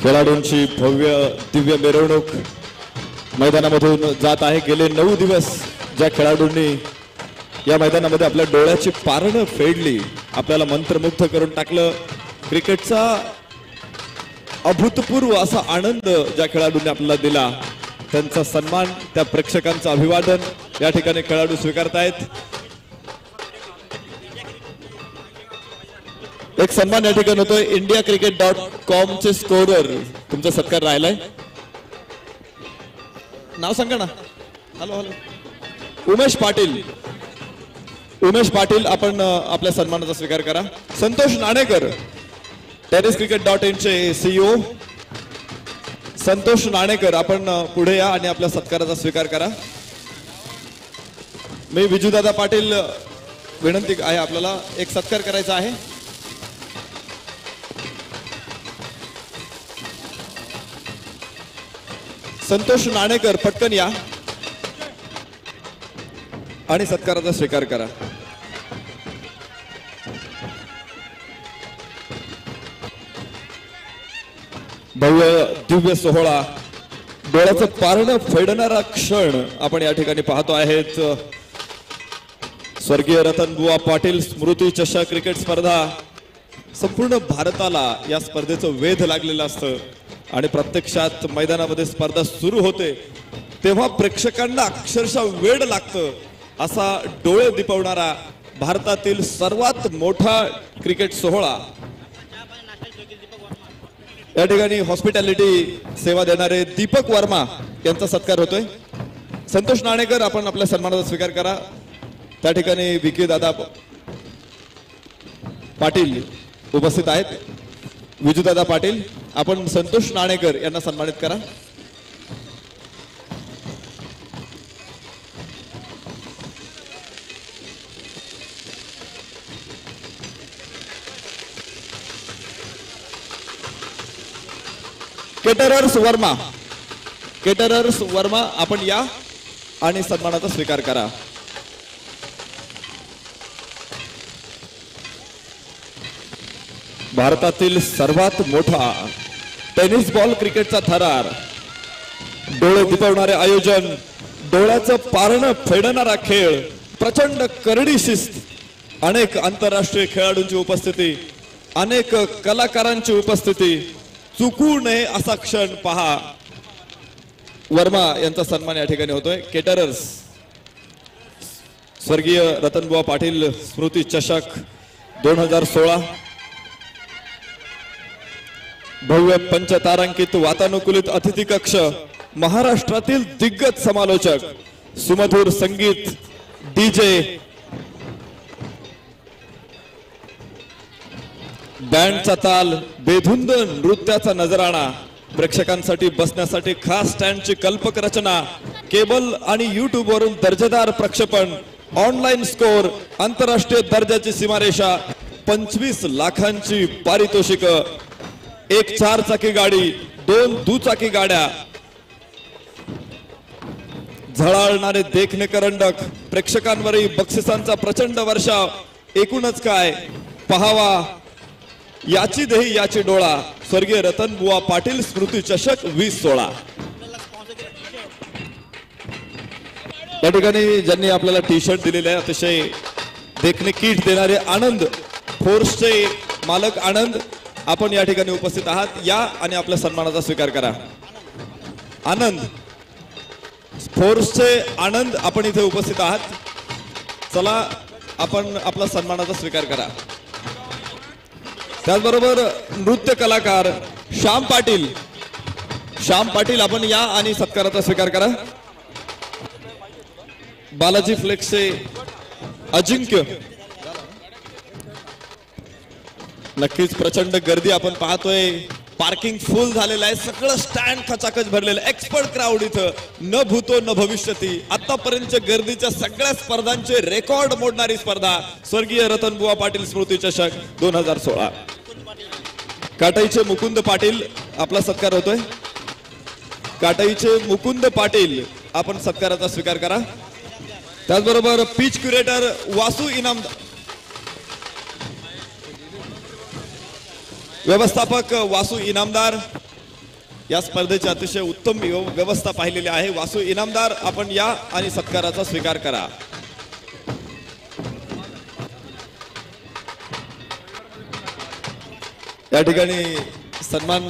खेळाडूंची भव्य दिव्य मिरवणूक मैदानामधून जात आहे। गेले 9 दिवस ज्या खेळाडूंनी या मैदानामध्ये आपल्या डोळ्याची पारणं फेडली, आपल्याला मंत्रमुग्ध करून टाकलं, क्रिकेटचा अभूतपूर्व असा आनंद ज्या खेळाडूंनी आपल्याला दिला, त्यांचा सन्मान, त्या प्रेक्षकांचं अभिवादन या ठिकाणी खेळाडू स्वीकारतायत। एक सन्मान या ठिकाणी होतोय indiacricket.com चे स्कोरर, तुमचा सत्कार राहिलाय। नाव सांगा ना। Hello hello. उमेश पाटील, उमेश पाटील आपण आपल्या सन्मानाचा स्वीकार करा। संतोष नाणेकर, tenniscricket.in चे CEO संतोष नाणेकर, आपण पुढे या आणि आपल्या सत्काराचा स्वीकार करा। मी विजूदादा पाटील, विनंती आहे आपल्याला एक सत्कार करायचा आहे। संतोष नाणेकर पटकन या आणि सत्काराचा स्वीकार करा। भव्य दिव्य सोहळा, डोळ्याचं पारणं फेडणारा क्षण आपण या ठिकाणी पाहतो आहेत। स्वर्गीय रतनबुवा पाटील स्मृती चषक क्रिकेट स्पर्धा, संपूर्ण भारताला या स्पर्धेचं वेध लागलेलं असतं आणि प्रत्यक्षात मैदानामध्ये स्पर्धा सुरू होते तेव्हा प्रेक्षकांना अक्षरशः वेड लागतं। असा डोळे दिपवणारा भारतातील सर्वात मोठा क्रिकेट सोहळा, या ठिकाणी हॉस्पिटॅलिटी सेवा देणारे दीपक वर्मा यांचा सत्कार होतोय। संतोष नाणेकर, आपण आपल्या सन्मानाचा स्वीकार करा। त्या ठिकाणी विकी दादा पाटील उपस्थित आहेत। विजूदादा पाटील, आपण संतोष नाणेकर यांना सन्मानित करा। केटरर्स वर्मा, केटरर्स वर्मा आपण या आणि सन्मानाचा स्वीकार करा। भारतातील सर्वात मोठा टेनिस बॉल क्रिकेटचा थरार, डोळे दिपवणारे आयोजन, डोळ्याचं पारणं फेडणारा खेळ, प्रचंड करडी शिस्त, अनेक आंतरराष्ट्रीय खेळाडूंची उपस्थिती, अनेक कलाकारांची उपस्थिती, चुकू नये असा क्षण पहा। वर्मा यांचा सन्मान या ठिकाणी होतोय। केटरर्स, स्वर्गीय रतनबुवा पाटील स्मृती चषक 2016, भव्य पंचतारांकित वातानुकूलित अतिथी कक्ष, महाराष्ट्रातील दिग्गज समालोचक, सुमधुर संगीत, डीजे, बँडचा ताल, बेधुंद नृत्याचा नजराणा, प्रेक्षकांसाठी बसण्यासाठी खास स्टँडची कल्पक रचना, केबल आणि YouTube वरून दर्जेदार प्रक्षेपण, ऑनलाईन स्कोर, आंतरराष्ट्रीय दर्जाची सीमारेषा, 25 लाखांची पारितोषिक, एक 4 चाकी गाडी, 2 दुचाकी गाड्या, झळाळणारे देखणे करंडक, प्रेक्षकांवरही बक्षिसांचा प्रचंड वर्षाव। एकूणच काय पहावा, याची देही याची डोळा, स्वर्गीय रतनबुवा पाटील स्मृती चषक 2016। या ठिकाणी ज्यांनी आपल्याला टी शर्ट दिलेले आहे, अतिशय देखणे किट देणारे आनंद फोर्सचे मालक आनंद, आपण या ठिकाणी उपस्थित आहात। या आणि आपल्या सन्मानाचा स्वीकार करा। आनंद फोर्सचे आनंद, आपण इथे उपस्थित आहात। चला आपण आपला सन्मानाचा स्वीकार करा। त्याचबरोबर नृत्य कलाकार श्याम पाटील, श्याम पाटील आपण या आणि सत्काराचा स्वीकार करा। बालाजी फ्लेक्सचे अजिंक्य, नक्कीच प्रचंड गर्दी आपण पाहतोय, पार्किंग फुल झालेलं आहे, सगळं स्टँड खचाखच भरलेलं, एक्सपर्ट क्राऊड इथं, न भूतो न भविष्यती, आतापर्यंतच्या गर्दीच्या सगळ्या स्पर्धांचे रेकॉर्ड मोडणारी स्पर्धा, स्वर्गीय रतनबुवा पाटील स्मृती चषक 2016। काटाईचे मुकुंद पाटील, आपला सत्कार होतोय। काटाईचे मुकुंद पाटील, आपण सत्काराचा स्वीकार करा। त्याचबरोबर पिच क्युरेटर वासू इनामदार, व्यवस्थापक वासू इनामदार, या स्पर्धेची अतिशय उत्तम व्यवस्था पाहिलेली आहे. वासू इनामदार आपण या आणि सत्काराचा स्वीकार करा. या ठिकाणी सन्मान